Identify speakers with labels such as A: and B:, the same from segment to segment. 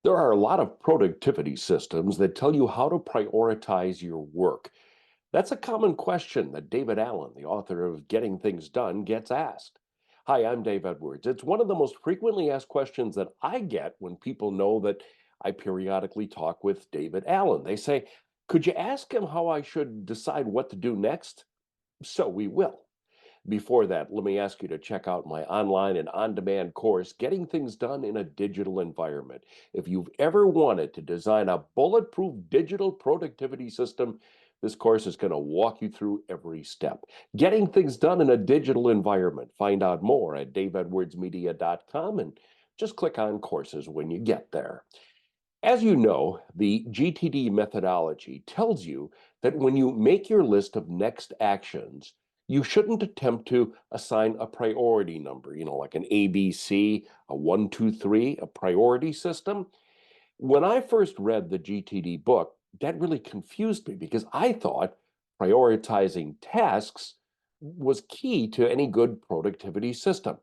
A: There are a lot of productivity systems that tell you how to prioritize your work. That's a common question that David Allen, the author of Getting Things Done, gets asked. Hi, I'm Dave Edwards. It's one of the most frequently asked questions that I get when people know that I periodically talk with David Allen. They say, "Could you ask him how I should decide what to do next?" So we will. Before that, let me ask you to check out my online and on demand course, Getting Things Done in a Digital Environment. If you've ever wanted to design a bulletproof digital productivity system, this course is going to walk you through every step. Getting Things Done in a Digital Environment. Find out more at daveedwardsmedia.com and just click on courses when you get there. As you know, the GTD methodology tells you that when you make your list of next actions, you shouldn't attempt to assign a priority number, like an ABC, a one, two, three, a priority system. When I first read the GTD book, that really confused me because I thought prioritizing tasks was key to any good productivity system.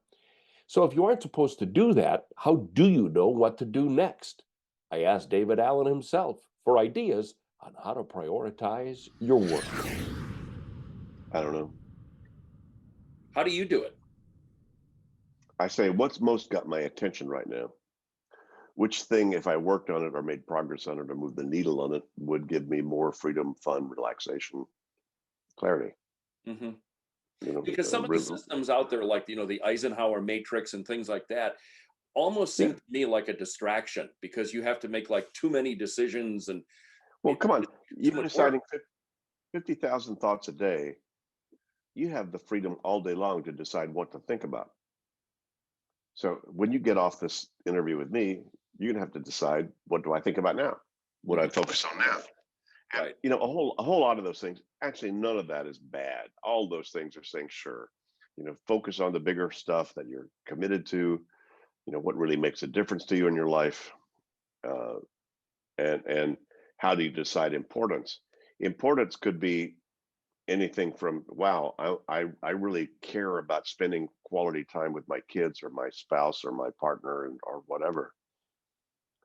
A: So if you aren't supposed to do that, how do you know what to do next? I asked David Allen himself for ideas on how to prioritize your work.
B: I don't know.
A: How do you do it?
B: I say, what's most got my attention right now? Which thing, if I worked on it or made progress on it or moved the needle on it, would give me more freedom, fun, relaxation, clarity?
A: hmm
B: You know,
A: Because some of the systems out there, like the Eisenhower matrix and things like that, almost
B: yeah.
A: seem to me like a distraction because you have to make like too many decisions and
B: Well, come on.
A: too
B: You're
A: much work.
B: deciding 50,000 thoughts a day. You have the freedom all day long to decide what to think about. So when you get off this interview with me, you're gonna have to decide, what do I think about now? What do I
A: Mhm.
B: focus on now? And
A: Right.
B: a whole lot of those things, actually none of that is bad. All those things are saying, sure, focus on the bigger stuff that you're committed to, what really makes a difference to you in your life, uh, and how do you decide importance? Importance could be anything from, wow, I really care about spending quality time with my kids or my spouse or my partner, or whatever.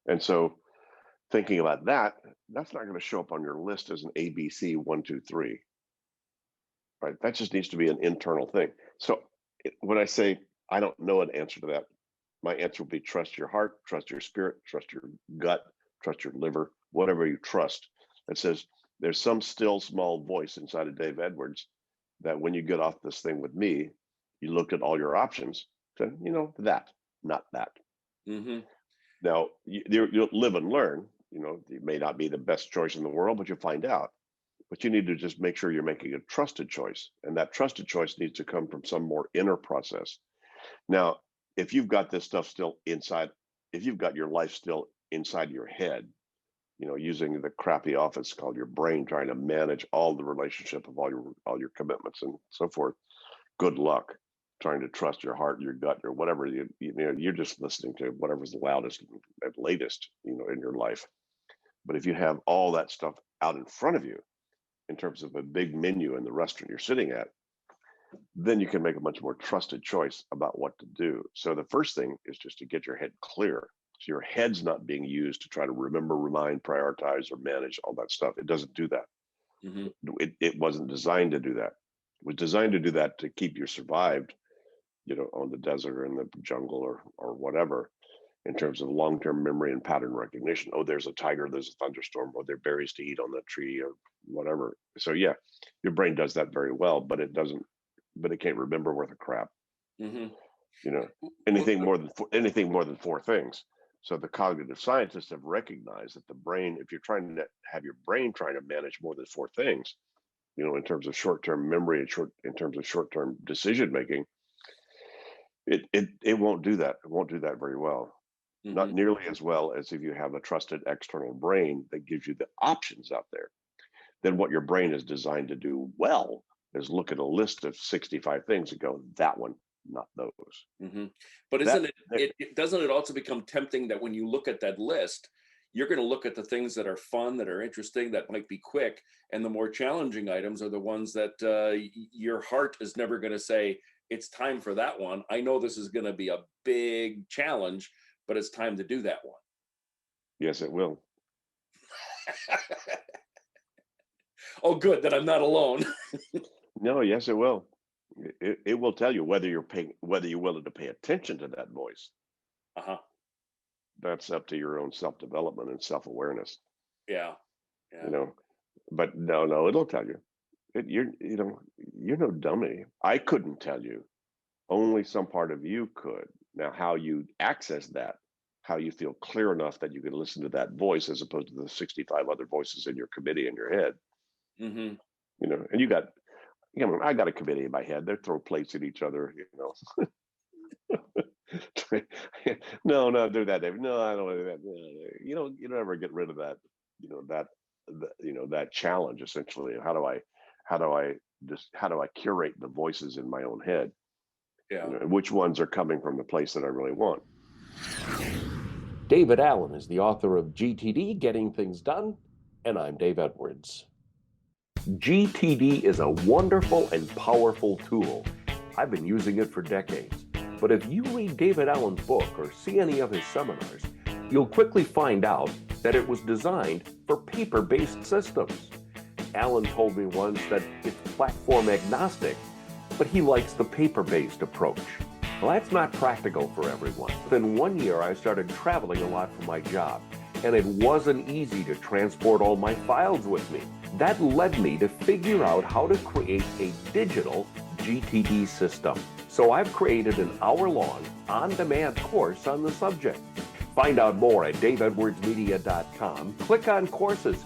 B: And so thinking about that, that's not going to show up on your list as an ABC 1, 2, 3. Right? That just needs to be an internal thing. So when I say I don't know an answer to that, my answer would be trust your heart, trust your spirit, trust your gut, trust your liver, whatever you trust. That says there's some still small voice inside of Dave Edwards that when you get off this thing with me, you looked at all your options, said, that, not that.
A: hmm
B: Now, you'll live and learn. It may not be the best choice in the world, but you'll find out. But you need to just make sure you're making a trusted choice. And that trusted choice needs to come from some more inner process. Now, if you've got this stuff still inside, if you've got your life still inside your head, using the crappy office called your brain, trying to manage all the relationship of all your commitments and so forth, good luck trying to trust your heart, your gut, or whatever. You're just listening to whatever's the loudest and latest, in your life. But if you have all that stuff out in front of you, in terms of a big menu in the restaurant you're sitting at, then you can make a much more trusted choice about what to do. So the first thing is just to get your head clear. So your head's not being used to try to remember, remind, prioritize, or manage all that stuff. It doesn't do that.
A: hmm
B: It wasn't designed to do that. It was designed to do that to keep you survived, on the desert or in the jungle, or whatever, in terms of long-term memory and pattern recognition. Oh, there's a tiger, there's a thunderstorm, or there are berries to eat on the tree, or whatever. So yeah, your brain does that very well, but it can't remember worth a crap.
A: hmm
B: You know,
A: Well,
B: anything more than four things. So the cognitive scientists have recognized that the brain, if you're trying to have your brain trying to manage more than four things, in terms of short-term memory and in terms of short-term decision making, it won't do that. It won't do that very well. Not
A: mhm.
B: nearly as well as if you have a trusted external brain that gives you the options out there. Then what your brain is designed to do well is look at a list of 65 things and go, that one, not those.
A: Mhm. But isn't
B: That,
A: it
B: that
A: doesn't it also become tempting that when you look at that list, you're gonna look at the things that are fun, that are interesting, that might be quick, and the more challenging items are the ones that, your heart is never gonna say, "It's time for that one. I know this is gonna be a big challenge, but it's time to do that one."
B: Yes, it will.
A: Oh, good that I'm not alone.
B: No, yes, it will. It will tell you whether you're willing to pay attention to that voice.
A: Uh-huh.
B: That's up to your own self-development and self-awareness,
A: Yeah.
B: you
A: Yeah.
B: know. But no, it'll tell you. You're no dummy. I couldn't tell you. Only some part of you could. Now, how you access that, how you feel clear enough that you can listen to that voice as opposed to the 65 other voices in your committee in your head,
A: Hmm.
B: and I got a committee in my head. They throw plates at each other. No, no, do that, David. No, I don't want to do that. No, you don't ever get rid of that, that challenge essentially. How do I curate the voices in my own head?
A: Yeah.
B: And which ones are coming from the place that I really want?
A: David Allen is the author of GTD, Getting Things Done, and I'm Dave Edwards. GTD is a wonderful and powerful tool. I've been using it for decades. But if you read David Allen's book or see any of his seminars, you'll quickly find out that it was designed for paper-based systems. Allen told me once that it's platform agnostic, but he likes the paper-based approach. Well, that's not practical for everyone. Within 1 year, I started traveling a lot for my job, and it wasn't easy to transport all my files with me. That led me to figure out how to create a digital GTD system. So I've created an hour-long, on-demand course on the subject. Find out more at daveedwardsmedia.com. Click on courses